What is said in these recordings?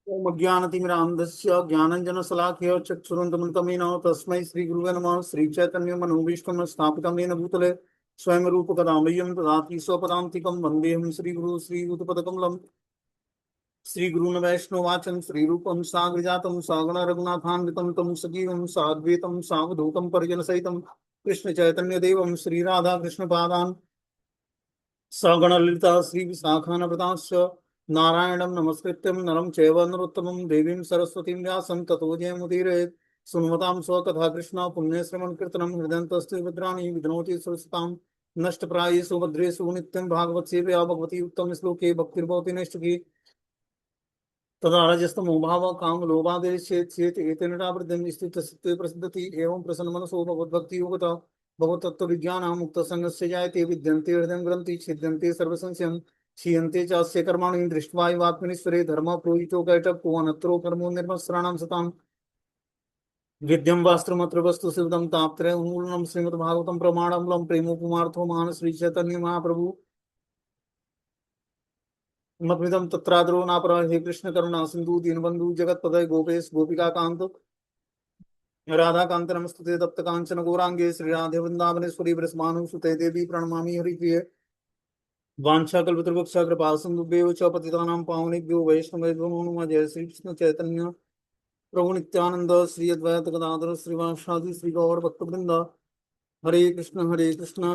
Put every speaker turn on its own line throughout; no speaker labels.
ओम अज्ञानतिमिरान्धस्य ज्ञानञ्जनशलाकया चक्षुरुन्मिलितमेन तस्मै श्रीगुरुवे नमः। श्रीचैतन्यमनोभीष्टं स्थापितं येन भूतले स्वयं रूपकदा मह्यं ददाति स्वपदान्तिकं वन्देऽहं श्रीगुरु श्रीयुतपदकमलं। श्रीगुरून् वैष्णवाचं श्रीरूपं साग्रजातं सागण रघुनाथान्वितं तं सजीवं साद्वैतं सावधूतं परिजनसहितं कृष्णचैतन्यदेवं श्रीराधाकृष्णपादान् सगणललिता श्रीविशाखान्वितांश्च नारायणं नमस्कृत्यं नरं चैव नरोत्तमं देवीं सरस्वतीं व्यासं ततो जयमुदीरयेत्। सुन्वतां स्वकथा कृष्णा पुण्यश्रवणकीर्तनं हृदयन्तस्ते भद्राणि विघ्नोति सरस्वतां नष्टप्रायेषु भद्रेषु नित्यं भागवत सेवया भगवती उत्तम श्लोके भक्तिर्भवति नैष्ठिकी तदा रजस्तमोभाव काम लोभादेशेत् चेत् एतेन वृद्धिं स्थितसिद्धे प्रसिद्धति एवं प्रसन्नमनसो भगवद्भक्तियोगतः भगवतत्त्वविज्ञानं मुक्तसङ्गस्य जायते विद्यन्ते हृदयं ग्रन्थि छिद्यन्ते सर्वसंशयं क्षीयन्ते चास्य कर्माणि दृष्ट्वा एवात्मनीश्वरे धर्मः प्रोहितो कैटभ्यो अनत्रो कर्मो निर्मत्सराणां सतां विद्यं वास्त्रमत्र वस्तु शिवदं तापत्रय उन्मूलनं श्रीमद्भागवतं प्रमाणमूलं प्रेमोपमार्थो महान् श्री चैतन्य महाप्रभु मद्मिदं तत्रादरो नापर हे कृष्ण करुणा सिंधु दीनबंधु जगतपदय गोपेश गोपिका कांत राधा कांत नमस्तुते तप्त कांचन गौरांगे श्री राधे वृंदावनेश्वरी ब्रजमानु सुते देवी प्रणमामि हरिप्रिय वाञ्छाकल्पतरुभ्यश्च कृपा सिन्धुभ्यो च पतितानां पावनेभ्यो वैष्णवेभ्यो नमो नमः। जय श्री कृष्ण चैतन्य प्रभु नित्यानंद श्री अद्वैत गदाधर श्रीवासादि श्री गौर भक्तवृंद। हरे कृष्ण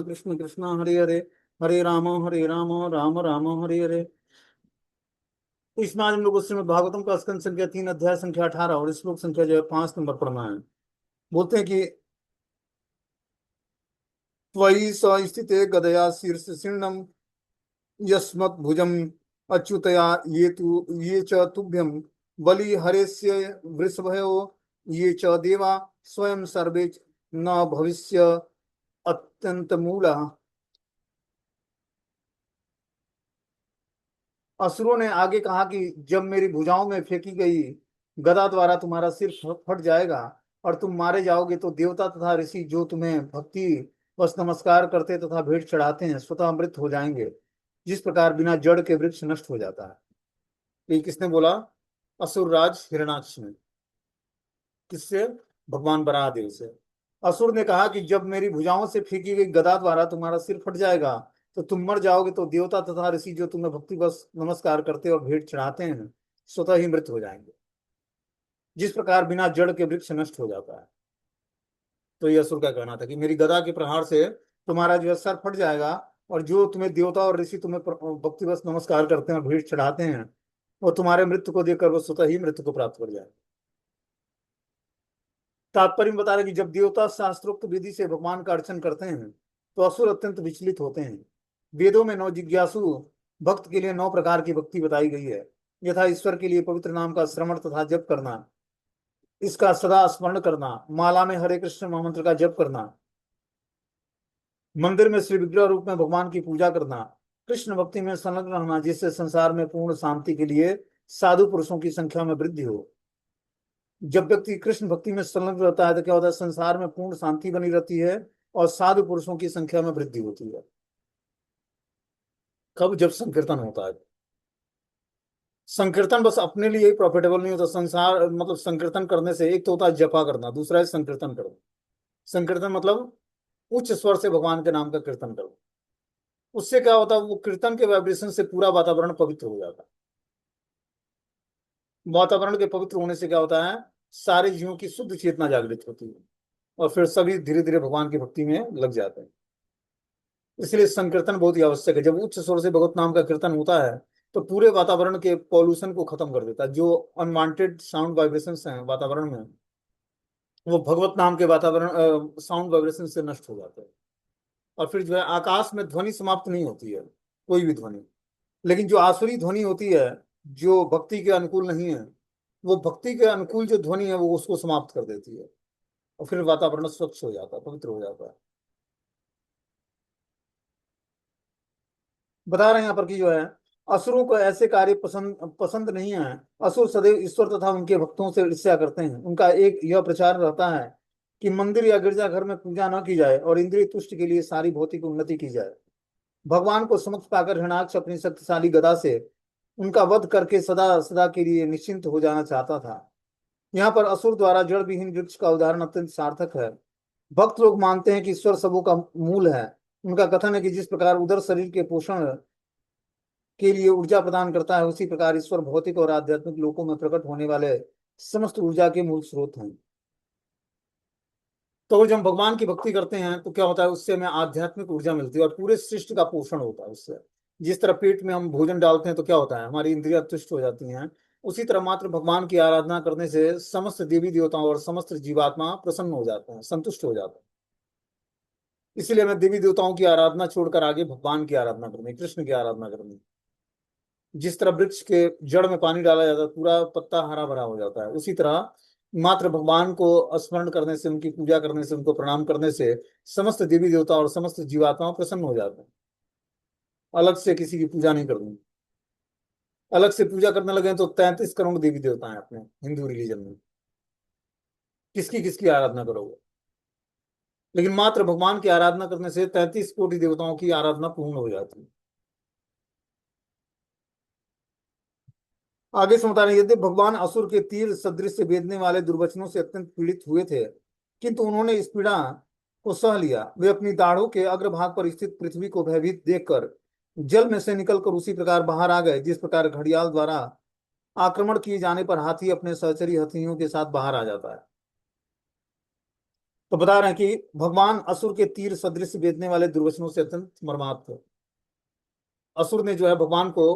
कृष्ण कृष्ण हरे हरे हरे राम राम राम हरे हरे। तो इसमें आज हम लोग श्रीमद् भागवतम का स्कंद संख्या 3 अध्याय संख्या 18 और श्लोक संख्या जो है 5 नंबर पढ़ना है। बोलते हैं कि त्वयि स्थिते गदया शीर्ष शीर्णम यस्मद्भुजम अच्युतया ये च तुभ्यं बलि हरेस्य वृषभयो ये च देवा स्वयं सर्वे न भविष्य अत्यंत मूला। असुरों ने आगे कहा कि जब मेरी भुजाओं में फेंकी गई गदा द्वारा तुम्हारा सिर फट जाएगा और तुम मारे जाओगे तो देवता तथा ऋषि जो तुम्हें भक्ति बस नमस्कार करते तथा भेंट चढ़ाते हैं स्वतः मृत हो जाएंगे, जिस प्रकार बिना जड़ के वृक्ष नष्ट हो जाता है। ये किसने बोला? असुरराज हिरण्याक्ष ने। किससे? भगवान बराहदेव से। असुर ने कहा कि जब मेरी भुजाओं से फेंकी गई गदा द्वारा तुम्हारा सिर फट जाएगा तो तुम मर जाओगे तो देवता तथा ऋषि जो तुम्हें भक्ति बस नमस्कार करते और भेंट चढ़ाते हैं स्वतः ही मृत हो जाएंगे, जिस प्रकार बिना जड़ के वृक्ष नष्ट हो जाता है। तो यह असुर का कहना था कि मेरी गदा के प्रहार से तुम्हारा जो है सर फट जाएगा और जो तुम्हें देवता और ऋषि तुम्हें भक्ति बस नमस्कार करते हैं और भेंट चढ़ाते हैं वो तुम्हारे मृत्यु को देखकर वो स्वतः ही मृत्यु को प्राप्त कर जाएंगे। तात्पर्य में बता रहे कि जब देवता शास्त्रोक्त विधि से भगवान का अर्चन करते हैं तो असुर अत्यंत विचलित होते हैं। वेदों में 9 जिज्ञासु भक्त के लिए 9 प्रकार की भक्ति बताई गई है। यथा ईश्वर के लिए पवित्र नाम का श्रवण तथा जप करना, इसका सदा स्मरण करना, माला में हरे कृष्ण महामंत्र का जप करना, मंदिर में श्री विग्रह रूप में भगवान की पूजा करना, कृष्ण भक्ति में संलग्न रहना जिससे संसार में पूर्ण शांति के लिए साधु पुरुषों की संख्या में वृद्धि हो। जब व्यक्ति कृष्ण भक्ति में संलग्न रहता है तो क्या होता है? संसार में पूर्ण शांति बनी रहती है और साधु पुरुषों की संख्या में वृद्धि होती है। कब? जब संकीर्तन होता है। संकीर्तन बस अपने लिए ही प्रॉफिटेबल नहीं होता। संसार मतलब संकीर्तन करने से एक तो होता है जपा करना, दूसरा है संकीर्तन करना। संकीर्तन मतलब उच्च स्वर से भगवान के नाम का कीर्तन करो। उससे क्या होता है? वो कीर्तन के वाइब्रेशन से पूरा वातावरण पवित्र हो जाता है। वातावरण के पवित्र होने से क्या होता है? सारे जीवों की शुद्ध चेतना जागृत होती है और फिर सभी धीरे धीरे भगवान की भक्ति में लग जाते हैं। इसलिए संकीर्तन बहुत ही आवश्यक है। जब उच्च स्वर से भगवत नाम का कीर्तन होता है तो पूरे वातावरण के पॉल्यूशन को खत्म कर देता है। जो अनवांटेड साउंड वाइब्रेशंस हैं वातावरण में वो भगवत नाम के वातावरण साउंड वाइब्रेशन से नष्ट हो जाते हैं। और फिर जो है आकाश में ध्वनि समाप्त नहीं होती है, कोई भी ध्वनि। लेकिन जो आसुरी ध्वनि होती है जो भक्ति के अनुकूल नहीं है, वो भक्ति के अनुकूल जो ध्वनि है वो उसको समाप्त कर देती है और फिर वातावरण स्वच्छ हो जाता है, पवित्र हो जाता है। बता रहे हैं यहाँ पर कि जो है असुरों को ऐसे कार्य पसंद पसंद नहीं है। असुर सदैव ईश्वर तथा उनके भक्तों से ईर्ष्या करते हैं। उनका एक यह प्रचार रहता है कि मंदिर या गिरजाघर में पूजा न की जाए और इंद्रिय तुष्ट के लिए सारी भौतिक उन्नति की जाए। भगवान को समक्ष पाकर हिरण्याक्ष अपनी शक्तिशाली गदा से उनका वध करके सदा सदा के लिए निश्चिंत हो जाना चाहता था। यहाँ पर असुर द्वारा जड़ विहीन वृक्ष का उदाहरण अत्यंत सार्थक है। भक्त लोग मानते हैं कि ईश्वर सबों का मूल है। उनका कथन है कि जिस प्रकार उदर शरीर के पोषण के लिए ऊर्जा प्रदान करता है, उसी प्रकार ईश्वर भौतिक और आध्यात्मिक लोकों में प्रकट होने वाले समस्त ऊर्जा के मूल स्रोत हैं। तो जब हम भगवान की भक्ति करते हैं तो क्या होता है, उससे हमें आध्यात्मिक ऊर्जा मिलती है और पूरे सृष्टि का पोषण होता है उससे। जिस तरह पेट में हम भोजन डालते हैं तो क्या होता है, हमारी इंद्रियां तुष्ट हो जाती हैं। उसी तरह मात्र भगवान की आराधना करने से समस्त देवी देवताओं और समस्त जीवात्मा प्रसन्न हो जाते हैं, संतुष्ट हो जाते हैं। इसलिए हमें देवी देवताओं की आराधना छोड़कर आगे भगवान की आराधना करनी, कृष्ण की आराधना करनी। जिस तरह वृक्ष के जड़ में पानी डाला जाता है, पूरा पत्ता हरा भरा हो जाता है, उसी तरह मात्र भगवान को स्मरण करने से, उनकी पूजा करने से, उनको प्रणाम करने से समस्त देवी देवता और समस्त जीवात्मा प्रसन्न हो जाते हैं। अलग से किसी की पूजा नहीं करनी। अलग से पूजा करने लगे तो 33 करोड़ देवी देवता हैं अपने हिंदू रिलीजन में। किसकी किसकी आराधना करोगे? लेकिन मात्र भगवान की आराधना करने से 33 कोटि देवताओं की आराधना पूर्ण हो जाती है। आगे से बता रहे हैं, यदि भगवान असुर के तीर सदृश से भेदने वाले दुर्वचनों से अत्यंत पीड़ित हुए थे, किंतु उन्होंने इस पीड़ा को सह लिया। वे अपनी दाढ़ों के अग्रभाग पर स्थित पृथ्वी को भयभीत देखकर जल में से निकलकर उसी प्रकार बाहर आ गए, जिस प्रकार घड़ियाल द्वारा आक्रमण किए जाने पर हाथी अपने सहचरी हथियों के साथ बाहर आ जाता है। तो बता रहे हैं कि भगवान असुर के तीर सदृश भेदने वाले दुर्वचनों से अत्यंत मर्माहत थे। असुर ने जो है भगवान को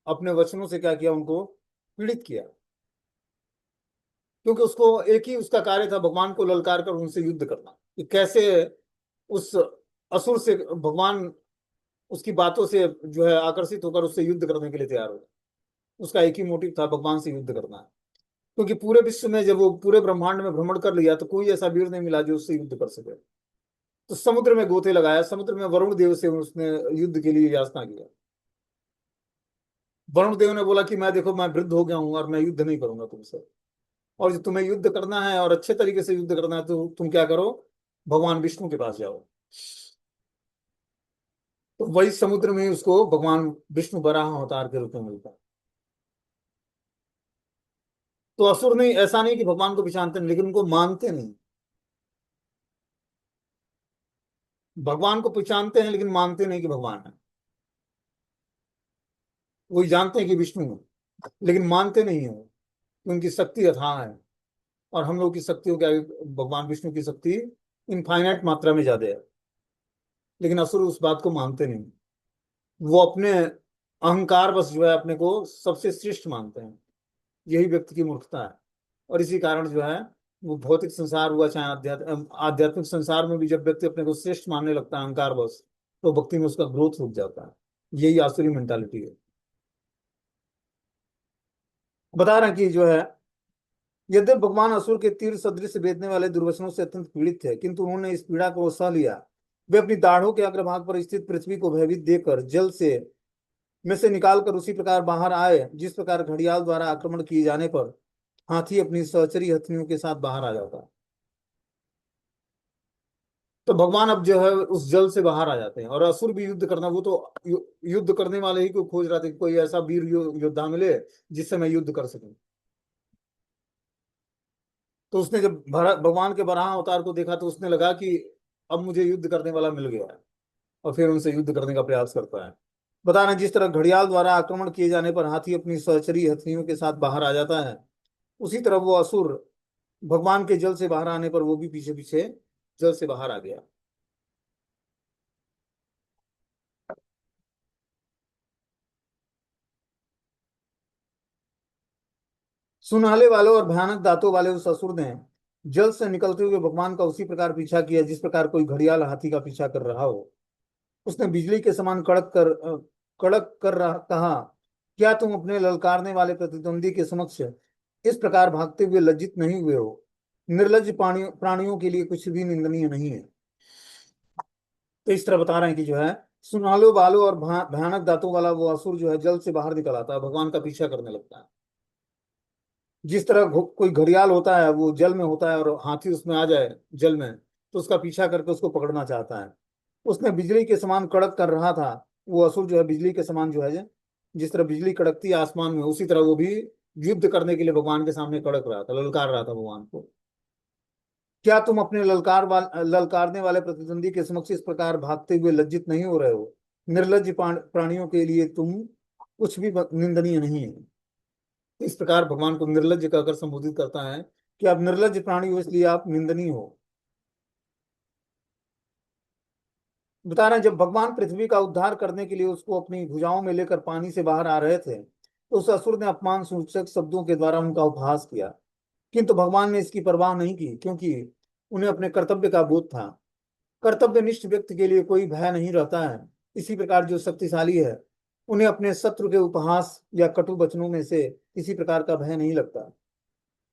अपने वचनों से क्या किया, उनको पीड़ित किया। क्योंकि उसको एक ही उसका कार्य था, भगवान को ललकार कर उनसे युद्ध करना। कि कैसे उस असुर से भगवान उसकी बातों से जो है आकर्षित होकर उससे युद्ध करने के लिए तैयार हो। उसका एक ही मोटिव था, भगवान से युद्ध करना है। क्योंकि पूरे विश्व में जब वो पूरे ब्रह्मांड में भ्रमण कर लिया तो कोई ऐसा वीर नहीं मिला जो उससे युद्ध कर सके। तो समुद्र में गोते लगाया, समुद्र में वरुण देव से उसने युद्ध के लिए याचना किया। वरुण देव ने बोला कि मैं देखो, मैं वृद्ध हो गया हूं और मैं युद्ध नहीं करूंगा तुमसे। और जो तुम्हें युद्ध करना है और अच्छे तरीके से युद्ध करना है तो तुम क्या करो, भगवान विष्णु के पास जाओ। तो वही समुद्र में उसको भगवान विष्णु वराह अवतार के रूप में मिलता है। तो असुर नहीं, ऐसा नहीं कि भगवान को पहचानते नहीं, लेकिन उनको मानते नहीं। भगवान को पहचानते हैं लेकिन मानते नहीं कि भगवान है। वही जानते हैं कि विष्णु है, लेकिन मानते नहीं है कि उनकी शक्ति अथाह है। और हम लोग की शक्तियों क्या, भगवान विष्णु की शक्ति इनफाइनाइट मात्रा में ज्यादा है। लेकिन असुर उस बात को मानते नहीं। वो अपने अहंकार बस जो है अपने को सबसे श्रेष्ठ मानते हैं। यही व्यक्ति की मूर्खता है। और इसी कारण जो है वो भौतिक संसार हुआ चाहे आध्यात्मिक संसार में भी जब व्यक्ति अपने को श्रेष्ठ मानने लगता है अहंकार बस, तो भक्ति में उसका ग्रोथ रुक जाता है। यही आसुरी मेंटालिटी है। बता रहे हैं कि जो है, यद्यप भगवान असुर के तीर सदृश भेदने वाले दुर्वचनों से अत्यंत पीड़ित थे, किंतु उन्होंने इस पीड़ा को सह लिया। वे अपनी दाढ़ों के अग्रभाग पर स्थित पृथ्वी को भयभीत देकर जल से में से निकालकर उसी प्रकार बाहर आए, जिस प्रकार घड़ियाल द्वारा आक्रमण किए जाने पर हाथी अपनी सहचरी हथिनियों के साथ बाहर आ जाता है। तो भगवान अब जो है उस जल से बाहर आ जाते हैं। और असुर भी युद्ध करना, वो तो युद्ध करने वाले ही को खोज रहा था कि कोई ऐसा वीर योद्धा मिले जिससे मैं युद्ध कर सकूं। तो उसने जब भगवान के बराह अवतार को देखा तो उसने लगा कि अब मुझे युद्ध करने वाला मिल गया है। और फिर उनसे युद्ध करने का प्रयास करता है। बता रहे जिस तरह घड़ियाल द्वारा आक्रमण किए जाने पर हाथी अपनी सहचरी हथिनियों के साथ बाहर आ जाता है, उसी तरह वो असुर भगवान के जल से बाहर आने पर वो भी पीछे पीछे जल से बाहर आ गया। सुनहले वालों और भयानक दांतों वाले उस असुर ने जल से निकलते हुए भगवान का उसी प्रकार पीछा किया जिस प्रकार कोई घड़ियाल हाथी का पीछा कर रहा हो। उसने बिजली के समान कड़क कर रहा कहा, क्या तुम अपने ललकारने वाले प्रतिद्वंदी के समक्ष इस प्रकार भागते हुए लज्जित नहीं हुए हो? निर्लज्ज प्राणियों प्राणियों के लिए कुछ भी निंदनीय नहीं है। तो इस तरह बता रहे हैं कि जो है सुनहले बालों और भयानक दांतों वाला वो असुर जो है जल से बाहर निकल आता है, भगवान का पीछा करने लगता है। जिस तरह कोई घड़ियाल होता है वो जल में होता है और हाथी उसमें आ जाए जल में, तो उसका पीछा करके उसको पकड़ना चाहता है। उसने बिजली के समान कड़क कर रहा था। वो असुर जो है बिजली के समान जो है जिस तरह बिजली कड़कती है आसमान में, उसी तरह वो भी युद्ध करने के लिए भगवान के सामने कड़क रहा था, ललकार रहा था भगवान को। क्या तुम अपने ललकारने वाले प्रतिद्वंदी के समक्ष इस प्रकार भागते हुए लज्जित नहीं हो रहे हो? निर्लज्ज प्राणियों के लिए तुम कुछ भी निंदनीय नहीं है। इस प्रकार भगवान को निर्लज्ज कहकर संबोधित करता है कि आप निर्लज्ज प्राणी हो, इसलिए आप निंदनीय हो। बता रहे हैं, जब भगवान पृथ्वी का उद्धार करने के लिए उसको अपनी भुजाओं में लेकर पानी से बाहर आ रहे थे, तो उस असुर ने अपमान सूचक शब्दों के द्वारा उनका उपहास किया। किंतु भगवान ने इसकी परवाह नहीं की, क्योंकि उन्हें अपने कर्तव्य का बोध था। कर्तव्यनिष्ठ व्यक्ति के लिए कोई भय नहीं रहता है। इसी प्रकार जो शक्तिशाली है, उन्हें अपने शत्रु के उपहास या कटु वचनों में से किसी प्रकार का भय नहीं लगता।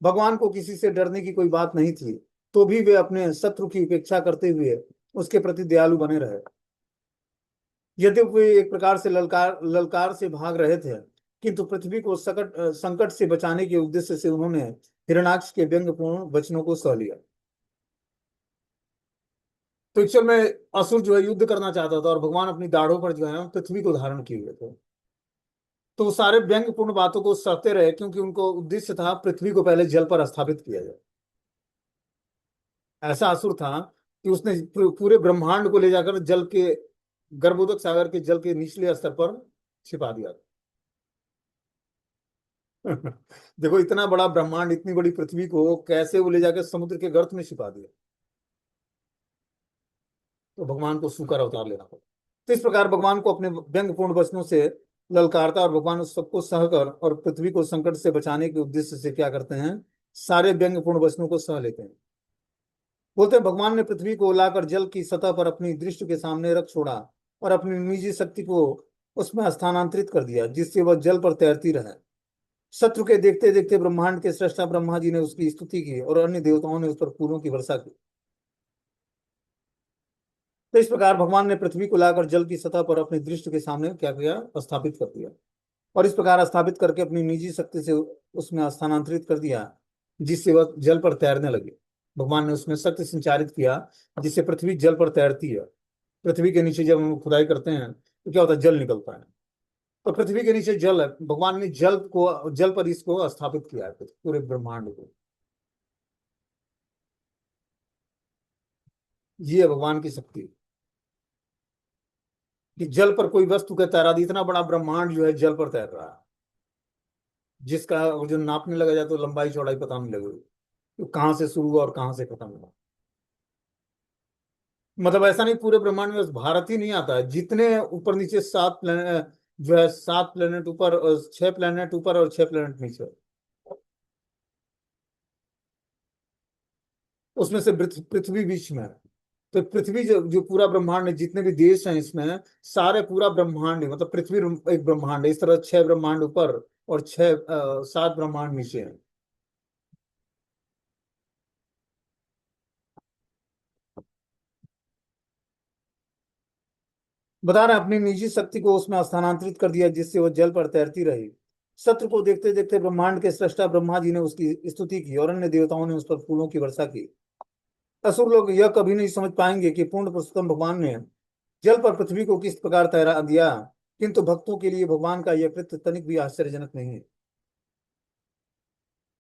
भगवान को किसी से डरने की कोई बात नहीं थी, तो भी वे अपने शत्रु की उपेक्षा करते हुए उसके प्रति दयालु बने रहे। यद्यपि वे एक प्रकार से ललकार ललकार से भाग रहे थे, किंतु पृथ्वी को संकट से बचाने के उद्देश्य से उन्होंने हिरणाक्ष के व्यंग्यपूर्ण वचनों को सह लिया। तो एक्चुअल में असुर जो है युद्ध करना चाहता था, और भगवान अपनी दाढ़ों पर जो है पृथ्वी को धारण किए हुए थे। तो वो सारे व्यंग्यपूर्ण बातों को सहते रहे, क्योंकि उनको उद्देश्य था पृथ्वी को पहले जल पर स्थापित किया जाए। ऐसा असुर था कि उसने पूरे ब्रह्मांड को ले जाकर जल के, गर्भोदक सागर के जल के निचले स्तर पर छिपा दिया। देखो, इतना बड़ा ब्रह्मांड, इतनी बड़ी पृथ्वी को कैसे वो ले जाकर समुद्र के गर्त में छिपा दिया। तो भगवान को सूकर अवतार लेना पड़ा। तो इस प्रकार भगवान को अपने व्यंग्यपूर्ण वचनों से ललकारता, और भगवान उस सबको सहकर और पृथ्वी को संकट से बचाने के उद्देश्य से क्या करते हैं, सारे व्यंग्यपूर्ण वचनों को सह लेते हैं। बोलते हैं, भगवान ने पृथ्वी को लाकर जल की सतह पर अपनी दृष्टि के सामने रख छोड़ा, और अपनी निजी शक्ति को उसमें स्थानांतरित कर दिया, जिससे वह जल पर तैरती रहे। शत्रु के देखते देखते ब्रह्मांड के सृष्टा ब्रह्मा जी ने उसकी स्तुति की, और अन्य देवताओं ने उस पर फूलों की वर्षा की। तो इस प्रकार भगवान ने पृथ्वी को लाकर जल की सतह पर अपनी दृष्टि के सामने क्या किया, स्थापित कर दिया। और इस प्रकार स्थापित करके अपनी निजी शक्ति से उसमें स्थानांतरित कर दिया, जिससे वह जल पर तैरने लगे। भगवान ने उसमें शक्ति संचारित किया, जिससे पृथ्वी जल पर तैरती है। पृथ्वी के नीचे जब हम खुदाई करते हैं तो क्या होता है, जल निकलता है। तो पृथ्वी के नीचे जल है, भगवान ने जल पर इसको स्थापित किया है, पूरे ब्रह्मांड को। ये है भगवान की शक्ति, कि जल पर कोई वस्तु का तैरा दी, इतना बड़ा ब्रह्मांड जो है जल पर तैर रहा है, जिसका जो नापने लगा जाए तो लंबाई चौड़ाई पता नहीं लगेगी, तो कहाँ से शुरू हुआ और कहाँ से खत्म हुआ। मतलब ऐसा नहीं पूरे ब्रह्मांड में बस भारत ही नहीं आता है, जितने ऊपर नीचे सात प्लेनेट जो है, सात प्लेनेट ऊपर और छह प्लेनेट ऊपर और छह प्लेनेट नीचे, उसमें से पृथ्वी बीच में है। तो पृथ्वी जो पूरा ब्रह्मांड है, जितने भी देश हैं इसमें, सारे पूरा ब्रह्मांड है, मतलब पृथ्वी एक ब्रह्मांड है। इस तरह छह ब्रह्मांड ऊपर और सात ब्रह्मांड नीचे हैं। बता रहे हैं, अपनी निजी शक्ति को उसमें स्थानांतरित कर दिया, जिससे वो जल पर तैरती रही। शत्रु को देखते देखते ब्रह्मांड के सृष्टा ब्रह्मा जी ने उसकी स्तुति की, और अन्य देवताओं ने उस पर फूलों की वर्षा की। असुर लोग यह कभी नहीं समझ पाएंगे कि पूर्ण पुरुषोत्तम भगवान ने जल पर पृथ्वी को किस प्रकार तैरा दिया। किंतु भक्तों के लिए भगवान का यह कृत्य तनिक भी आश्चर्यजनक नहीं है।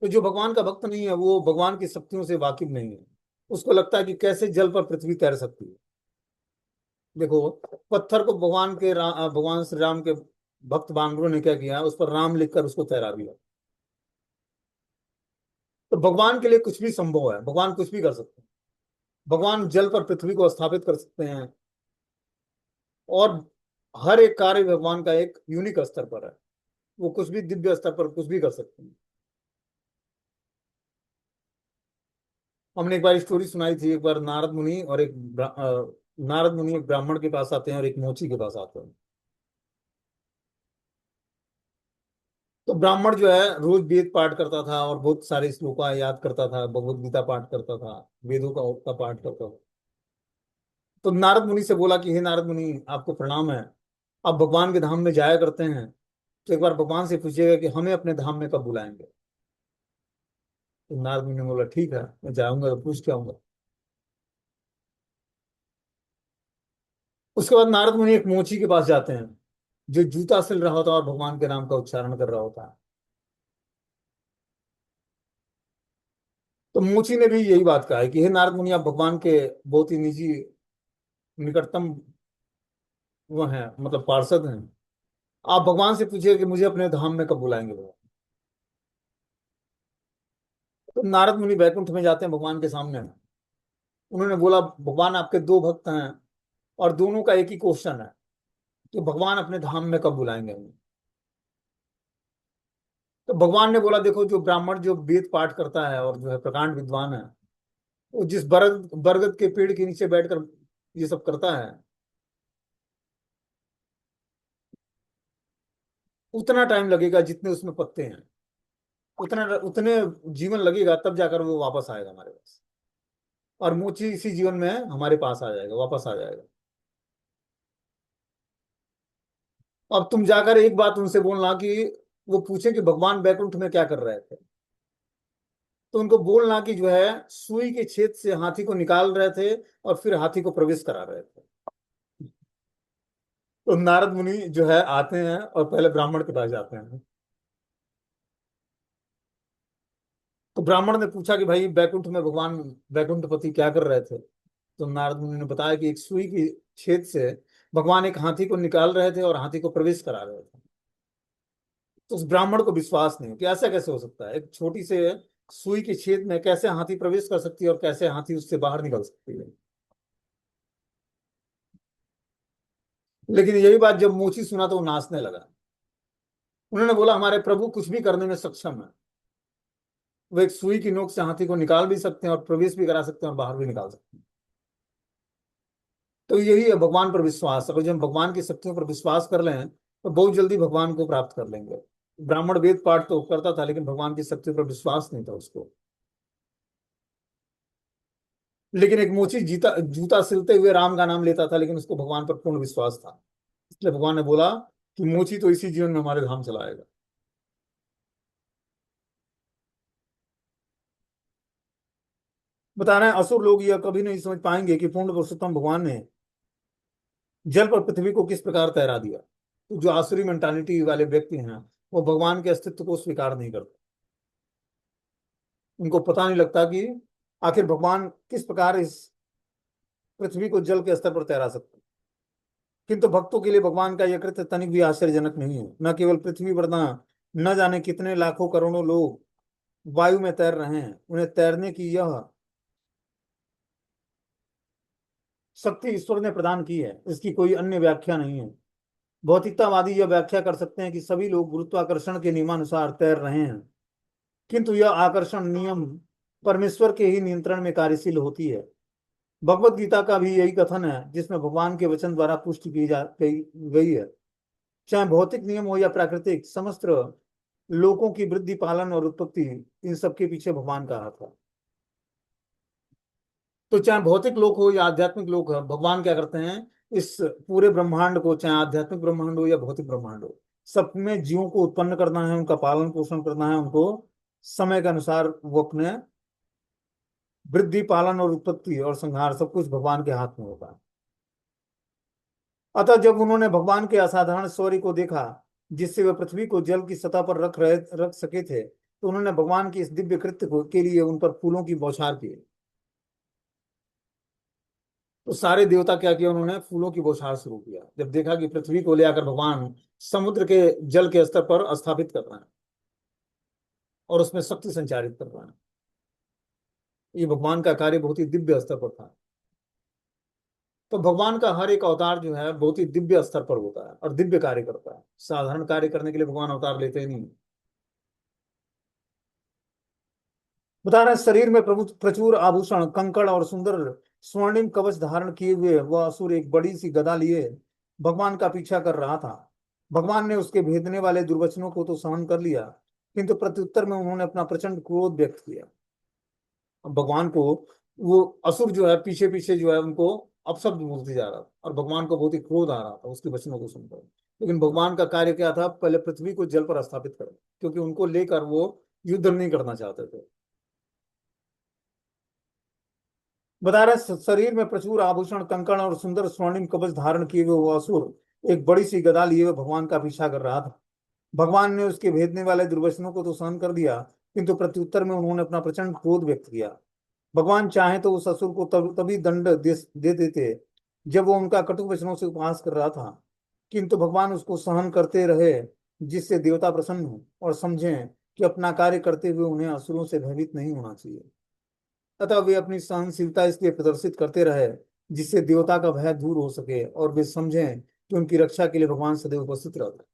तो जो भगवान का भक्त नहीं है, वो भगवान की शक्तियों से वाकिफ नहीं है। उसको लगता है कि कैसे जल पर पृथ्वी तैर सकती है। देखो, पत्थर को भगवान श्री राम के भक्त बानरों ने क्या किया, उस पर राम लिखकर उसको तैरा दिया। तो भगवान के लिए कुछ भी संभव है, भगवान कुछ भी कर सकते हैं। भगवान जल पर पृथ्वी को स्थापित कर सकते हैं, और हर एक कार्य भगवान का एक यूनिक स्तर पर है। वो कुछ भी दिव्य स्तर पर कुछ भी कर सकते हैं। हमने एक बार स्टोरी सुनाई थी, एक बार नारद मुनि एक ब्राह्मण के पास आते हैं और एक मोची के पास आते हैं। तो ब्राह्मण जो है रोज वेद पाठ करता था, और बहुत सारे श्लोका याद करता था, भगवत गीता पाठ करता था, वेदों का पाठ करता था। तो नारद मुनि से बोला कि हे नारद मुनि, आपको प्रणाम है, आप भगवान के धाम में जाया करते हैं, तो एक बार भगवान से पूछिएगा कि हमें अपने धाम में कब बुलाएंगे। तो नारद मुनि ने बोला ठीक है, मैं जाऊंगा तो पूछ के आऊंगा। उसके बाद नारद मुनि एक मोची के पास जाते हैं, जो जूता सिल रहा होता है और भगवान के नाम का उच्चारण कर रहा होता है। तो मोची ने भी यही बात कहा है कि हे नारद मुनि, आप भगवान के बहुत ही निजी निकटतम वो हैं, मतलब पार्षद हैं। आप भगवान से पूछिए कि मुझे अपने धाम में कब बुलाएंगे भगवान। तो नारद मुनि बैकुंठ में जाते हैं भगवान के सामने। उन्होंने बोला, भगवान आपके दो भक्त हैं और दोनों का एक ही क्वेश्चन है कि भगवान अपने धाम में कब बुलाएंगे हमें। तो भगवान ने बोला, देखो, जो ब्राह्मण जो वेद पाठ करता है और जो है प्रकांड विद्वान है, वो जिस बरगद बरगद के पेड़ के नीचे बैठकर ये सब करता है, उतना टाइम लगेगा जितने उसमें पत्ते हैं, उतना उतने जीवन लगेगा, तब जाकर वो वापस आएगा हमारे पास। और मोची इसी जीवन में हमारे पास आ जाएगा, वापस आ जाएगा। अब तुम जाकर एक बात उनसे बोलना कि वो पूछे कि भगवान बैकुंठ में क्या कर रहे थे, तो उनको बोलना कि जो है सुई के छेद से हाथी को निकाल रहे थे और फिर हाथी को प्रवेश करा रहे थे। तो नारद मुनि जो है आते हैं और पहले ब्राह्मण के पास जाते हैं। तो ब्राह्मण ने पूछा कि भाई, बैकुंठ में भगवान बैकुंठपति क्या कर रहे थे। तो नारद मुनि ने बताया कि एक सुई की छेद से भगवान एक हाथी को निकाल रहे थे और हाथी को प्रवेश करा रहे थे। तो उस ब्राह्मण को विश्वास नहीं कि ऐसा कैसे हो सकता है, एक छोटी से सुई के छेद में कैसे हाथी प्रवेश कर सकती है और कैसे हाथी उससे बाहर निकल सकती है। लेकिन यही बात जब मोची सुना तो वो नाचने लगा। उन्होंने बोला, हमारे प्रभु कुछ भी करने में सक्षम है। वो एक सुई की नोक से हाथी को निकाल भी सकते हैं और प्रवेश भी करा सकते हैं और बाहर भी निकाल सकते हैं। तो यही है भगवान पर विश्वास। अगर जब हम भगवान की शक्तियों पर विश्वास कर लें तो बहुत जल्दी भगवान को प्राप्त कर लेंगे। ब्राह्मण वेद पाठ तो करता था, लेकिन भगवान की शक्तियों पर विश्वास नहीं था उसको। लेकिन एक मोची जीता जूता सिलते हुए राम का नाम लेता था, लेकिन उसको भगवान पर पूर्ण विश्वास था। इसलिए भगवान ने बोला कि मोची तो इसी जीवन में हमारे धाम चलाएगा। बता रहे हैं, असुर लोग यह कभी नहीं समझ पाएंगे कि पूर्ण पुरुषोत्तम भगवान ने जल पर पृथ्वी को किस प्रकार तैरा दिया। तो जो आसुरी मेंटालिटी वाले व्यक्ति हैं, वो भगवान के अस्तित्व को स्वीकार नहीं करते। उनको पता नहीं लगता कि आखिर भगवान किस प्रकार इस पृथ्वी को जल के स्तर पर तैरा सकते हैं। किंतु भक्तों के लिए भगवान का यह कृत्य तनिक भी आश्चर्यजनक नहीं है। न केवल पृथ्वी पर न जाने कितने लाखों करोड़ों लोग वायु में तैर रहे हैं, उन्हें तैरने की यह शक्ति ईश्वर ने प्रदान की है, इसकी कोई अन्य व्याख्या नहीं है। भौतिकतावादी यह व्याख्या कर सकते हैं कि सभी लोग गुरुत्वाकर्षण के नियमानुसार तैर रहे हैं, किंतु यह आकर्षण नियम परमेश्वर के ही नियंत्रण में कार्यशील होती है। भगवत गीता का भी यही कथन है, जिसमें भगवान के वचन द्वारा पुष्टि की जा गई गई है। चाहे भौतिक नियम हो या प्राकृतिक, समस्त लोगों की वृद्धि, पालन और उत्पत्ति, इन सबके पीछे भगवान का हाथ है। तो चाहे भौतिक लोक हो या आध्यात्मिक लोक हो, भगवान क्या करते हैं, इस पूरे ब्रह्मांड को, चाहे आध्यात्मिक ब्रह्मांड हो या भौतिक ब्रह्मांड हो, सब में जीवों को उत्पन्न करना है, उनका पालन पोषण करना है, उनको समय के अनुसार वो अपने वृद्धि, पालन और उत्पत्ति और संहार सब कुछ भगवान के हाथ में होता है। अतः जब उन्होंने भगवान के असाधारण शौर्य को देखा, जिससे वे पृथ्वी को जल की सतह पर रख सके थे, तो उन्होंने भगवान की इस दिव्य कृत्य को के लिए उन पर फूलों की बौछार की। तो सारे देवता क्या किया, उन्होंने फूलों की बौछार शुरू किया जब देखा कि पृथ्वी को ले आकर भगवान समुद्र के जल के स्तर पर स्थापित कर रहे हैं और उसमें शक्ति संचारित कर रहे हैं। ये भगवान का कार्य बहुत ही दिव्य स्तर पर था। तो भगवान का हर एक अवतार जो है बहुत ही दिव्य स्तर पर होता है और दिव्य कार्य करता है। साधारण कार्य करने के लिए भगवान अवतार लेते ही नहीं। बता रहे हैं, शरीर में प्रभु प्रचुर आभूषण, कंकड़ और सुंदर स्वर्णिम कवच धारण किए हुए वह असुर एक बड़ी सी गदा लिए भगवान का पीछा कर रहा था। भगवान ने उसके भेदने वाले दुर्वचनों को तो सहन कर लिया, किंतु प्रत्युत्तर में उन्होंने अपना प्रचंड क्रोध व्यक्त किया। अब भगवान को वो असुर जो है पीछे पीछे जो है उनको अपशब्द बोलते जा रहा था और भगवान को बहुत ही क्रोध आ रहा था उसके वचनों को सुनकर। लेकिन भगवान का कार्य क्या था, पहले पृथ्वी को जल पर स्थापित करें, क्योंकि उनको लेकर वो युद्ध नहीं करना चाहते थे। बता रहे शरीर में प्रचुर आभूषण, कंकण और सुंदर स्वर्णिम कवच धारण किए हुए वो असुर एक बड़ी सी गदा लिए हुए भगवान का पीछा कर रहा था। भगवान ने उसके भेदने वाले दुर्वचनों को तो सहन कर दिया, किंतु प्रत्युत्तर में उन्होंने अपना प्रचंड क्रोध व्यक्त किया। भगवान चाहे तो उस असुर को तभी दंड दे देते जब वो उनका कटु वचनों से उपहास कर रहा था, किंतु भगवान उसको सहन करते रहे, जिससे देवता प्रसन्न हो और समझें कि अपना कार्य करते हुए उन्हें असुरों से भयभीत नहीं होना चाहिए। अतः वे अपनी सहनशीलता इसलिए प्रदर्शित करते रहे जिससे देवता का भय दूर हो सके और वे समझें कि उनकी रक्षा के लिए भगवान सदैव उपस्थित रहते हैं।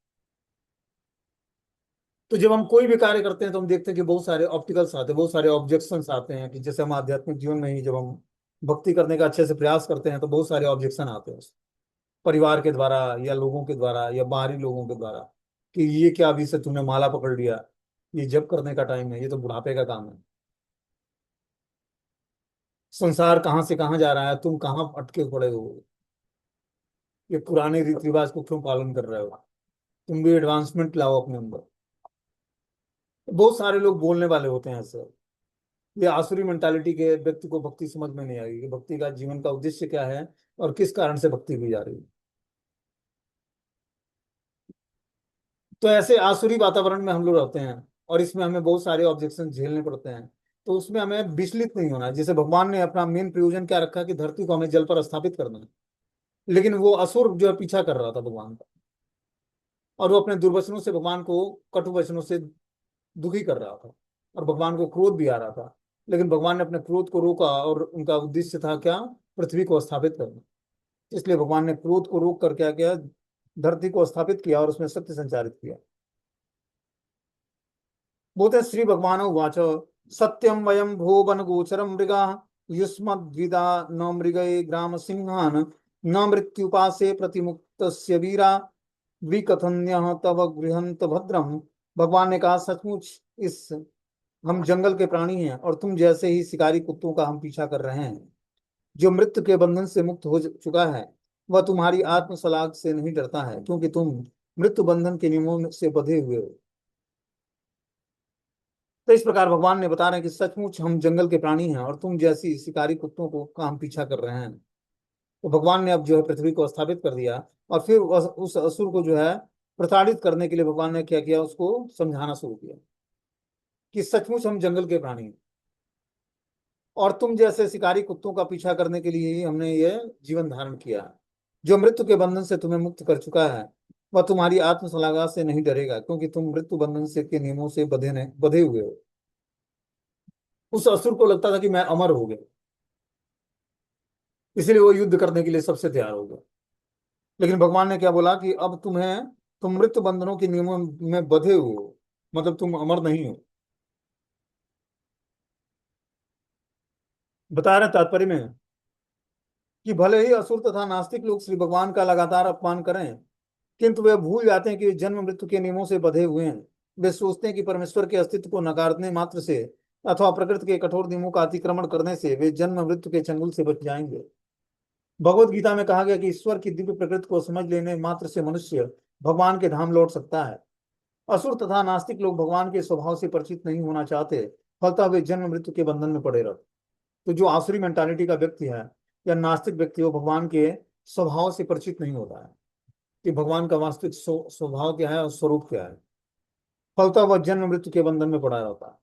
तो जब हम कोई भी कार्य करते हैं तो हम देखते हैं कि बहुत सारे ऑब्स्टिकल्स आते हैं, बहुत सारे ऑब्जेक्शंस आते हैं, कि जैसे हम आध्यात्मिक जीवन में ही जब हम भक्ति करने का अच्छे से प्रयास करते हैं तो बहुत सारे ऑब्जेक्शन आते हैं, परिवार के द्वारा या लोगों के द्वारा या बाहरी लोगों के द्वारा, कि ये क्या अभी से तूने माला पकड़ लिया, ये जब करने का टाइम है, ये तो बुढ़ापे का काम है, संसार कहाँ से कहाँ जा रहा है, तुम कहाँ अटके पड़े हो, ये पुराने रीति रिवाज को क्यों पालन कर रहे हो, तुम भी एडवांसमेंट लाओ अपने अंदर। बहुत सारे लोग बोलने वाले होते हैं ऐसे। ये आसुरी मेंटालिटी के व्यक्ति को भक्ति समझ में नहीं आएगी कि भक्ति का जीवन का उद्देश्य क्या है और किस कारण से भक्ति की जा रही है। तो ऐसे आसुरी वातावरण में हम लोग रहते हैं और इसमें हमें बहुत सारे ऑब्जेक्शन झेलने पड़ते हैं। तो उसमें हमें विचलित नहीं होना है। जैसे भगवान ने अपना मेन प्रयोजन क्या रखा कि धरती को हमें जल पर स्थापित करना है, लेकिन वो असुर जो है पीछा कर रहा था भगवान का, और वो अपने दुर्वचनों से भगवान को, कटु वचनों से दुखी कर रहा था, और भगवान को क्रोध भी आ रहा था। लेकिन भगवान ने अपने क्रोध को रोका और उनका उद्देश्य था क्या, पृथ्वी को स्थापित करना। इसलिए भगवान ने क्रोध को रोक कर क्या किया, धरती को स्थापित किया और उसमें सत्य संचारित किया। बोलते हैं, श्री भगवान उवाच सत्यम वयम भो वन गोचरम मृगा युष्मद्विदा न मृगये ग्राम सिंहान न मृत्युपासे प्रतिमुक्त वीरा विकथन्य तव गृहंत भद्रम। भगवान ने कहा, सचमुच इस हम जंगल के प्राणी हैं और तुम जैसे ही शिकारी कुत्तों का हम पीछा कर रहे हैं। जो मृत्यु के बंधन से मुक्त हो चुका है वह तुम्हारी आत्मसलाख से नहीं डरता है, क्योंकि तुम मृत्यु बंधन के नियमों से बंधे हुए हो। तो इस प्रकार भगवान ने बता रहे हैं कि सचमुच हम जंगल के प्राणी हैं और तुम जैसी शिकारी कुत्तों को का हम पीछा कर रहे हैं। तो भगवान ने अब जो है पृथ्वी को स्थापित कर दिया, और फिर उस असुर को जो है प्रताड़ित करने के लिए भगवान ने क्या किया, उसको समझाना शुरू किया कि सचमुच हम जंगल के प्राणी हैं और तुम जैसे शिकारी कुत्तों का पीछा करने के लिए ही हमने ये जीवन धारण किया है। जो मृत्यु के बंधन से तुम्हें मुक्त कर चुका है वह तुम्हारी आत्मसलागा से नहीं डरेगा, क्योंकि तुम मृत्यु बंधन से के नियमों से बधे हुए हो। उस असुर को लगता था कि मैं अमर हो गया, इसलिए वो युद्ध करने के लिए सबसे तैयार हो गया। लेकिन भगवान ने क्या बोला कि अब तुम मृत्यु बंधनों के नियमों में बधे हुए हो, मतलब तुम अमर नहीं हो। बता रहे तात्पर्य में कि भले ही असुर तथा नास्तिक लोग श्री भगवान का लगातार अपमान करें, किंतु वे भूल जाते हैं कि वे जन्म मृत्यु के नियमों से बंधे हुए हैं। वे सोचते हैं कि परमेश्वर के अस्तित्व को नकारने मात्र से अथवा प्रकृति के कठोर नियमों का अतिक्रमण करने से वे जन्म मृत्यु के चंगुल से बच जाएंगे। भगवत गीता में कहा गया कि ईश्वर की दिव्य प्रकृति को समझ लेने मात्र से मनुष्य भगवान के धाम लौट सकता है। असुर तथा नास्तिक लोग भगवान के स्वभाव से परिचित नहीं होना चाहते, फलतः वे जन्म मृत्यु के बंधन में पड़े रहते। तो जो आसुरी मेंटालिटी का व्यक्ति है या नास्तिक व्यक्ति, वो भगवान के स्वभाव से परिचित नहीं होता है कि भगवान का वास्तविक स्वभाव क्या है और स्वरूप क्या है। फलतः वह जन्म मृत्यु के बंधन में पड़ा रहता है।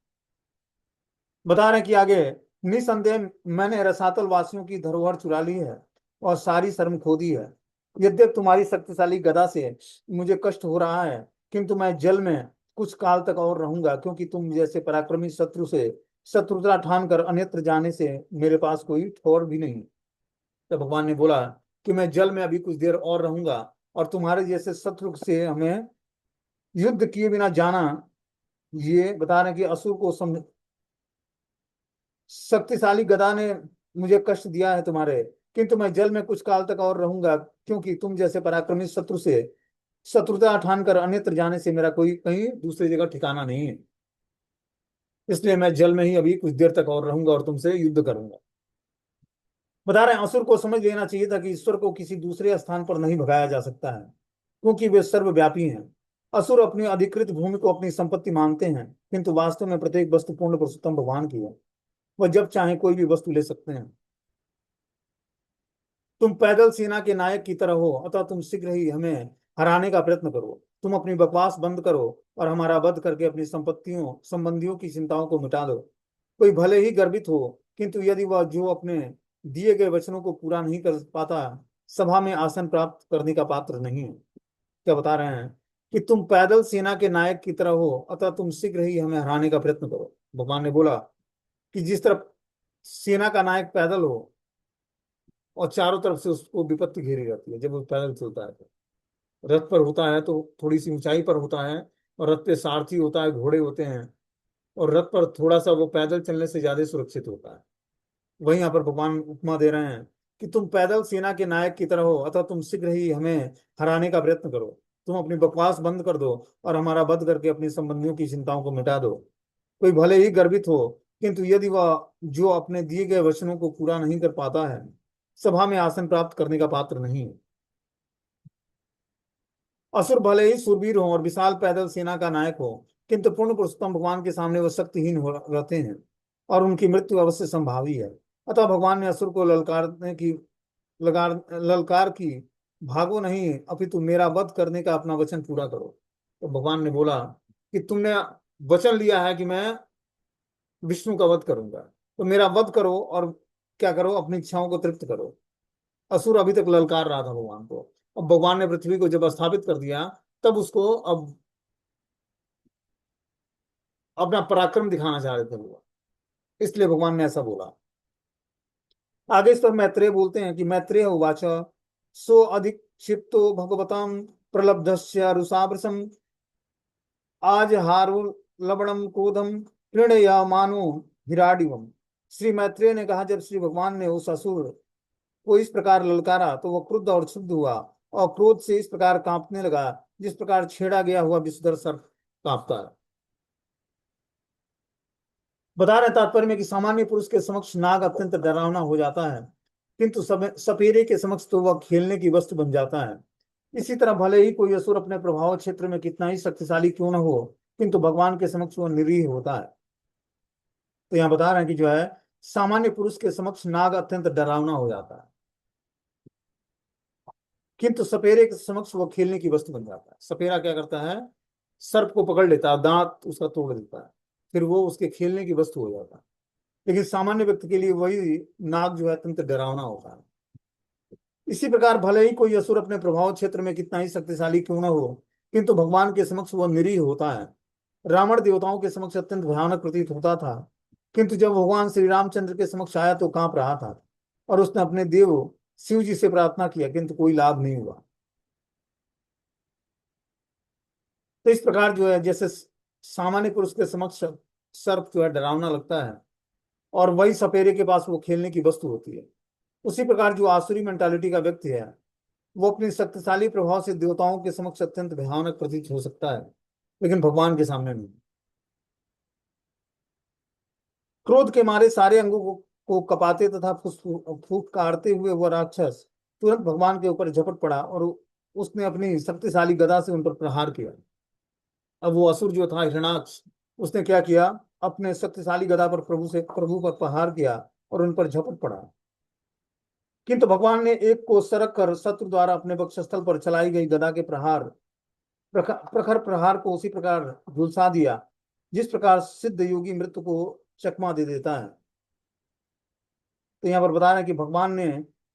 बता रहे हैं कि आगे, निसंदेह मैंने रसातल वासियों की धरोहर चुरा ली है और सारी शर्म खो दी है। यद्यप तुम्हारी शक्तिशाली गदा से मुझे कष्ट हो रहा है, किंतु मैं जल में कुछ काल तक और रहूंगा, क्योंकि तुम जैसे पराक्रमी शत्रु से शत्रुता ठान कर अन्यत्र जाने से मेरे पास कोई ठौर भी नहीं। तो भगवान ने बोला कि मैं जल में अभी कुछ देर और रहूंगा, और तुम्हारे जैसे शत्रु से हमें युद्ध किए बिना जाना, ये बता रहे हैं कि असुर को समझ, शक्तिशाली गदा ने मुझे कष्ट दिया है तुम्हारे, किंतु मैं जल में कुछ काल तक और रहूंगा, क्योंकि तुम जैसे पराक्रमी शत्रु से शत्रुता ठान कर अन्यत्र जाने से मेरा कोई कहीं दूसरी जगह ठिकाना नहीं है। इसलिए मैं जल में ही अभी कुछ देर तक और रहूंगा और तुमसे युद्ध करूंगा। बता रहे हैं, असुर को समझ लेना चाहिए था कि ईश्वर को किसी दूसरे स्थान पर नहीं भगाया जा सकता है, क्योंकि वे सर्वव्यापी हैं। असुर अपनी अधिकृत भूमि को अपनी संपत्ति मानते हैं, किंतु वास्तव में प्रत्येक वस्तु पूर्ण पुरुषोत्तम भगवान की है। वह जब चाहे कोई भी वस्तु ले सकते हैं। तुम पैदल सेना के नायक की तरह हो, अतः तुम शीघ्र ही हमें हराने का प्रयत्न करो। तुम अपनी बकवास बंद करो और हमारा वध करके अपनी संपत्तियों संबंधियों की चिंताओं को मिटा दो। कोई भले ही गर्वित हो, किंतु यदि वह जो अपने दिए गए वचनों को पूरा नहीं कर पाता, सभा में आसन प्राप्त करने का पात्र नहीं है। क्या बता रहे हैं कि तुम पैदल सेना के नायक की तरह हो, अतः तुम शीघ्र ही हमें हराने का प्रयत्न करो। भगवान ने बोला कि जिस तरफ सेना का नायक पैदल हो और चारों तरफ से उसको विपत्ति घेरी रहती है, जब वो पैदल चलता है तो रथ पर होता है तो थोड़ी सी ऊंचाई पर होता है, और रथ पे सारथी होता है, घोड़े होते हैं, और रथ पर थोड़ा सा वो पैदल चलने से ज्यादा सुरक्षित होता है। वही यहाँ पर भगवान उपमा दे रहे हैं कि तुम पैदल सेना के नायक की तरह हो, अतः तुम शीघ्र ही हमें हराने का प्रयत्न करो। तुम अपनी बकवास बंद कर दो और हमारा वध करके अपनी संबंधियों की चिंताओं को मिटा दो। कोई भले ही गर्वित हो, किंतु यदि वह जो अपने दिए गए वचनों को पूरा नहीं कर पाता है, सभा में आसन प्राप्त करने का पात्र नहीं है। असुर भले ही सुरवीर हो और विशाल पैदल सेना का नायक हो, किंतु पूर्ण पुरुषोत्तम भगवान के सामने वह शक्तिहीन हो रहते हैं, और उनकी मृत्यु अवश्य संभावी है। अतः भगवान ने असुर को ललकार की, भागो नहीं, अपितु मेरा वध करने का अपना वचन पूरा करो। तो भगवान ने बोला कि तुमने वचन लिया है कि मैं विष्णु का वध करूंगा, तो मेरा वध करो और क्या करो, अपनी इच्छाओं को तृप्त करो। असुर अभी तक ललकार रहा था भगवान को। अब भगवान ने पृथ्वी को जब स्थापित कर दिया, तब उसको अब अपना पराक्रम दिखाना चाह रहे थे वो, इसलिए भगवान ने ऐसा बोला। आगे इस पर मैत्रेय बोलते हैं कि मैत्रेय उवाच सो अधिक क्षिप्तो भगवताम प्रलब्धस्य रुषावृषम आज हारुर लवणम क्रोधम प्रणया मानो हिराडिवम। श्री मैत्रेय ने कहा, जब श्री भगवान ने उस असुर को इस प्रकार ललकारा तो वह क्रुद्ध और क्षुब्ध हुआ, और क्रोध से इस प्रकार कांपने लगा जिस प्रकार छेड़ा गया हुआ विषधर सर्प कांपता है। बता रहे तात्पर्य में कि सामान्य पुरुष के समक्ष नाग अत्यंत डरावना हो जाता है, किंतु सपेरे के समक्ष तो वह खेलने की वस्तु बन जाता है। इसी तरह भले ही कोई असुर अपने प्रभाव क्षेत्र में कितना ही शक्तिशाली क्यों न हो, किंतु भगवान के समक्ष वह निरीह होता है। तो यहाँ बता रहे हैं कि जो है, सामान्य पुरुष के समक्ष नाग अत्यंत डरावना हो जाता है, किंतु सपेरे के समक्ष वो खेलने की वस्तु बन जाता है। सपेरा क्या करता है, सर्प को पकड़ लेता है, दांत उसका तोड़ देता है, फिर वो उसके खेलने की वस्तु हो जाता है। लेकिन सामान्य व्यक्ति के लिए वही नाग जो है अत्यंत डरावना होता है। इसी प्रकार भले ही कोई असुर अपने प्रभाव क्षेत्र में कितना ही शक्तिशाली क्यों न हो, किंतु भगवान के समक्ष वह निरीह होता है। रावण देवताओं के समक्ष अत्यंत भयानक प्रतीत होता था, किंतु जब भगवान श्री रामचंद्र के समक्ष आया तो कांप रहा था, और उसने अपने देव शिव जी से प्रार्थना किया, किंतु कोई लाभ नहीं हुआ। तो इस प्रकार जो है, जैसे सामान्य पुरुष के समक्ष सर्प जो है डरावना लगता है, और वही सपेरे के पास वो खेलने की वस्तु होती है, उसी प्रकार जो आसुरी मेंटालिटी का व्यक्ति है, वो अपनी शक्तिशाली प्रभाव से देवताओं के समक्ष अत्यंत भयानक प्रतीत हो सकता है, लेकिन भगवान के सामने नहीं। क्रोध के मारे सारे अंगों को कपाते तथा फूफकारते हुए वह राक्षस तुरंत भगवान के ऊपर झपट पड़ा, और उसने अपनी शक्तिशाली गदा से उन पर प्रहार किया। अब वो असुर जो था हिरणाक्ष, उसने क्या किया, अपने शक्तिशाली गदा पर प्रभु पर प्रहार किया और उन पर झपट पड़ा। किंतु भगवान ने एक को सरक कर शत्रु द्वारा अपने वक्षस्थल पर चलाई गई गदा के प्रखर प्रहार को उसी प्रकार झुलसा दिया, जिस प्रकार सिद्ध योगी मृत्यु को चकमा दे देता है। तो यहाँ पर बता रहे हैं कि भगवान ने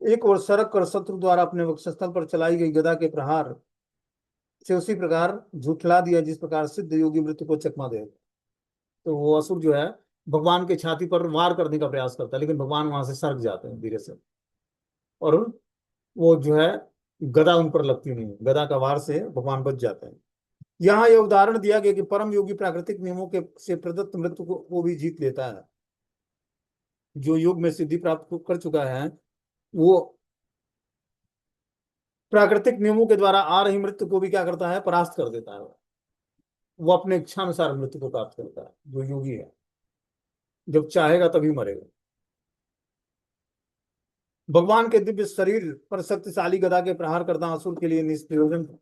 एक और सरक कर शत्रु द्वारा अपने वक्षस्थल पर चलाई गई गदा के प्रहार से उसी प्रकार झुठला दिया, जिस प्रकार सिद्ध योगी मृत्यु को चकमा दे। तो वो असुर जो है भगवान के छाती पर वार करने का प्रयास करता है, लेकिन भगवान वहां से सरक जाते हैं धीरे से, और वो जो है गदा उन पर लगती नहीं है, गदा का वार से भगवान बच जाते हैं। यहाँ यह उदाहरण दिया गया कि परम योगी प्राकृतिक नियमों के से प्रदत्त मृत्यु को भी जीत लेता है। जो योग में सिद्धि प्राप्त कर चुका है, वो प्राकृतिक नियमों के द्वारा आ रही मृत्यु को भी क्या करता है, परास्त कर देता है। वो अपने इच्छा अनुसार मृत्यु को प्राप्त करता है जो योगी है, जब चाहेगा तभी मरेगा। भगवान के दिव्य शरीर पर शक्तिशाली गदा के प्रहार करना असुर के लिए निष्प्रयोजन था,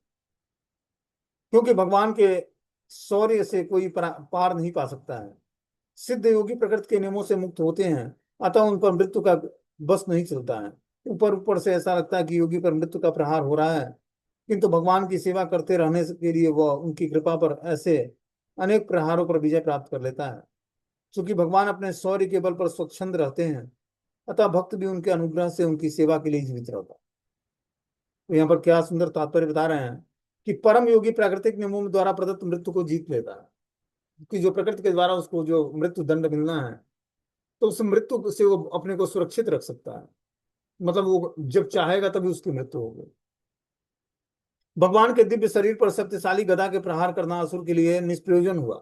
क्योंकि भगवान के शौर्य से कोई पार नहीं पा सकता है। सिद्ध योगी प्रकृति के नियमों से मुक्त होते हैं, अतः उन पर मृत्यु का बस नहीं चलता है। ऊपर ऊपर से ऐसा लगता है कि योगी पर मृत्यु का प्रहार हो रहा है, किंतु भगवान की सेवा करते रहने के लिए वह उनकी कृपा पर ऐसे अनेक प्रहारों पर विजय प्राप्त कर लेता है। क्योंकि भगवान अपने शौर्य के बल पर स्वच्छंद रहते हैं, अतः भक्त भी उनके अनुग्रह से उनकी सेवा के लिए जीवित रहता है। तो यहाँ पर क्या सुंदर तात्पर्य बता रहे हैं कि परम योगी प्राकृतिक नियमों द्वारा प्रदत्त मृत्यु को जीत लेता है, कि जो प्रकृति के द्वारा उसको जो मृत्यु दंड मिलना है, तो उस मृत्यु से वो अपने को सुरक्षित रख सकता है। मतलब वो जब चाहेगा तभी उसकी मृत्यु होगी। भगवान के दिव्य शरीर पर शक्तिशाली गदा के प्रहार करना असुर के लिए निष्प्रयोजन हुआ।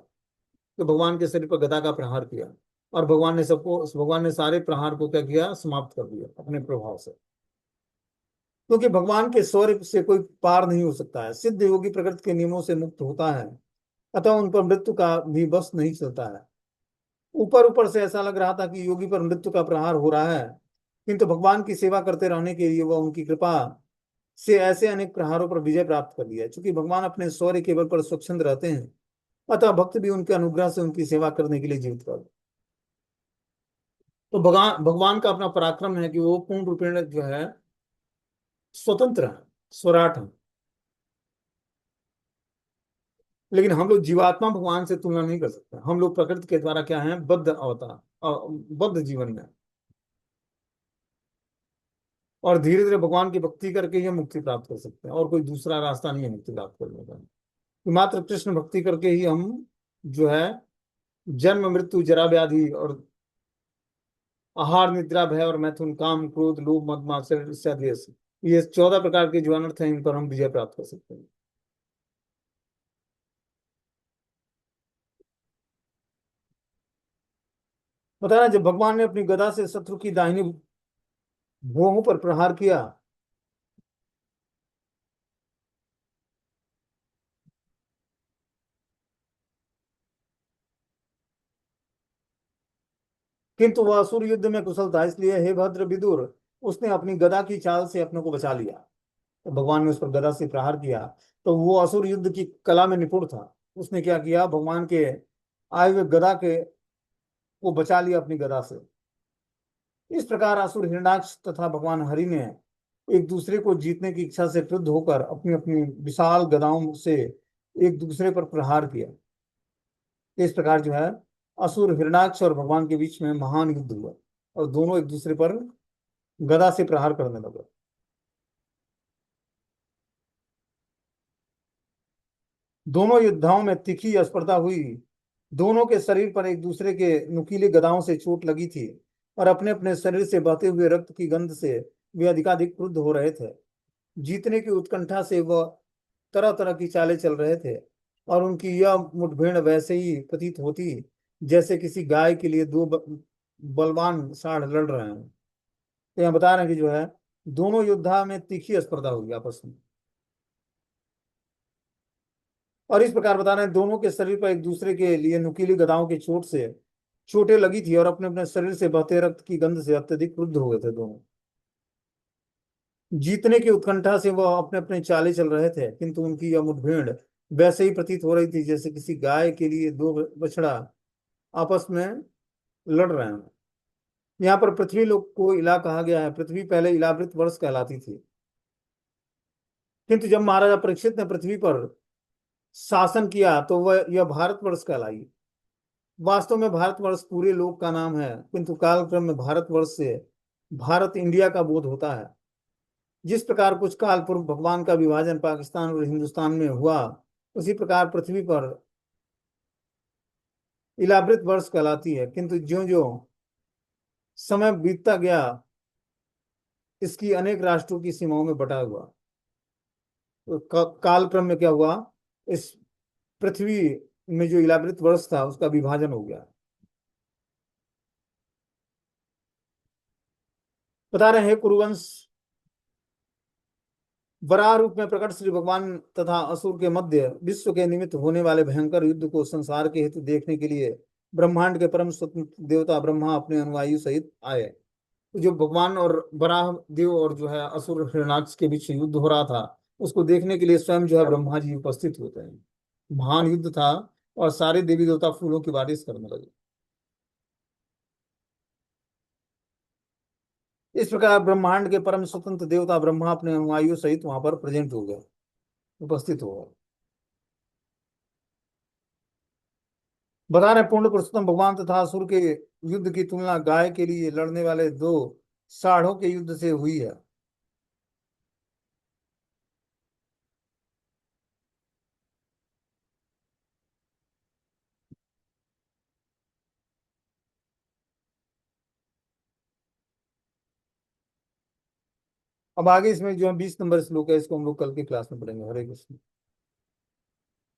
तो भगवान के शरीर पर गदा का प्रहार किया और भगवान ने सारे प्रहार को क्या किया, समाप्त कर दिया अपने प्रभाव से। क्योंकि भगवान के शौर्य से कोई पार नहीं हो सकता है। सिद्ध योगी प्रकृति के नियमों से मुक्त होता है, अतः उन पर मृत्यु का भी बस नहीं चलता है। ऊपर ऊपर से ऐसा लग रहा था कि योगी पर मृत्यु का प्रहार हो रहा है, किंतु भगवान की सेवा करते रहने के लिए वह उनकी कृपा से ऐसे अनेक प्रहारों पर विजय प्राप्त कर लिया। क्योंकि भगवान अपने शौर्य के बल पर स्वच्छंद रहते हैं, अतः भक्त भी उनके अनुग्रह से उनकी सेवा करने के लिए जीवित कर। तो भगवान भगवान का अपना पराक्रम है कि वो पूर्ण रूपेण जो है स्वतंत्र है, स्वराट है। लेकिन हम लोग जीवात्मा भगवान से तुलना नहीं कर सकते। हम लोग प्रकृति के द्वारा क्या है, बद्ध अवतार, बद्ध जीवन में। और धीरे धीरे भगवान की भक्ति करके ये मुक्ति प्राप्त कर सकते हैं, और कोई दूसरा रास्ता नहीं है मुक्ति प्राप्त करने का। तो मात्र कृष्ण भक्ति करके ही हम जो है जन्म मृत्यु जरा व्याधि और आहार निद्रा भय और मैथुन काम क्रोध लोभ मद मात्सर्य इत्यादि ये 14 प्रकार के जो अनर्थ हैं, इन पर हम विजय प्राप्त कर सकते हैं। बताया जब भगवान ने अपनी गदा से शत्रु की दाहिनी भुवों पर प्रहार किया, किंतु वह असुर युद्ध में कुशल था, इसलिए हे भद्र विदुर, उसने अपनी गदा की चाल से अपने को बचा लिया। तो भगवान ने उस पर गदा से प्रहार किया, तो वो असुर युद्ध की कला में निपुण था। उसने क्या किया, भगवान के आए हुए गदा के को बचा लिया अपनी गदा से। इस प्रकार असुर हिरण्याक्ष तथा भगवान हरि ने एक दूसरे को जीतने की इच्छा से क्रुद्ध होकर अपनी अपनी विशाल गदाओं से एक दूसरे पर प्रहार किया। इस प्रकार जो है असुर हिरण्याक्ष और भगवान के बीच में महान युद्ध हुआ, और दोनों एक दूसरे पर गदा से प्रहार करने लगे। दोनों योद्धाओं में तीखी स्पर्धा हुई। दोनों के शरीर पर एक दूसरे के नुकीले गदाओं से चोट लगी थी, और अपने अपने शरीर से बहते हुए रक्त की गंध से वे अधिकाधिक क्रुद्ध हो रहे थे। जीतने की उत्कंठा से वह तरह तरह की चालें चल रहे थे, और उनकी यह मुठभेड़ वैसे ही प्रतीत होती जैसे किसी गाय के लिए दो बलवान साढ़ लड़ रहे हैं। तो यहाँ बता रहे हैं कि जो है दोनों योद्धा में तीखी स्पर्धा हुई आपस में। और इस प्रकार बता रहे हैं दोनों के शरीर पर एक दूसरे के लिए नुकीली गदाओं की चोट से चोटें लगी थी, और अपने अपने शरीर से बहते रक्त की गंध से अत्यधिक क्रुद्ध हो गए थे दोनों। जीतने की उत्कंठा से वह अपने अपने चाले चल रहे थे, किंतु उनकी यह मुठभेड़ वैसे ही प्रतीत हो रही थी जैसे किसी गाय के लिए दो बछड़ा आपस में लड़ रहे हैं। यहाँ पर पृथ्वी लोक को इला कहा गया है। पृथ्वी पहले इलावृत वर्ष कहलाती थी, किंतु जब महाराजा परीक्षित ने पृथ्वी पर शासन किया तो वह यह भारतवर्ष कहलाई। वास्तव में भारतवर्ष पूरे लोक का नाम है, किंतु कालक्रम में भारतवर्ष से भारत इंडिया का बोध होता है। जिस प्रकार कुछ काल पूर्व भगवान का विभाजन पाकिस्तान और हिंदुस्तान में हुआ, उसी प्रकार पृथ्वी पर इलावृत वर्ष कहलाती है। किंतु ज्यो ज्यो समय बीतता गया, इसकी अनेक राष्ट्रों की सीमाओं में बटा हुआ। तो कालक्रम में क्या हुआ, इस पृथ्वी में जो इलावृत वर्ष था उसका विभाजन हो गया। बता रहे हैं कुरुवंश वराह रूप में प्रकट श्री भगवान तथा असुर के मध्य विश्व के निमित्त होने वाले भयंकर युद्ध को संसार के हेतु देखने के लिए ब्रह्मांड के परम स्वतंत्र देवता ब्रह्मा अपने अनुयायी सहित आए। तो जो भगवान और वराह देव और जो है असुर हिरण्याक्ष के बीच युद्ध हो रहा था, उसको देखने के लिए स्वयं जो है ब्रह्मा जी उपस्थित होते हैं। महान युद्ध था, और सारे देवी देवता फूलों की बारिश करने लगे। इस प्रकार ब्रह्मांड के परम स्वतंत्र देवता ब्रह्मा अपने अनुयायियों सहित वहां पर प्रेजेंट हो गए, उपस्थित हो गए। बता रहे पूर्ण पुरुषोत्तम भगवान तथा असुर के युद्ध की तुलना गाय के लिए लड़ने वाले दो साढ़ों के युद्ध से हुई है। अब आगे इसमें जो है 20 नंबर श्लोक है, इसको हम लोग कल की क्लास में पढ़ेंगे। हरे कृष्ण।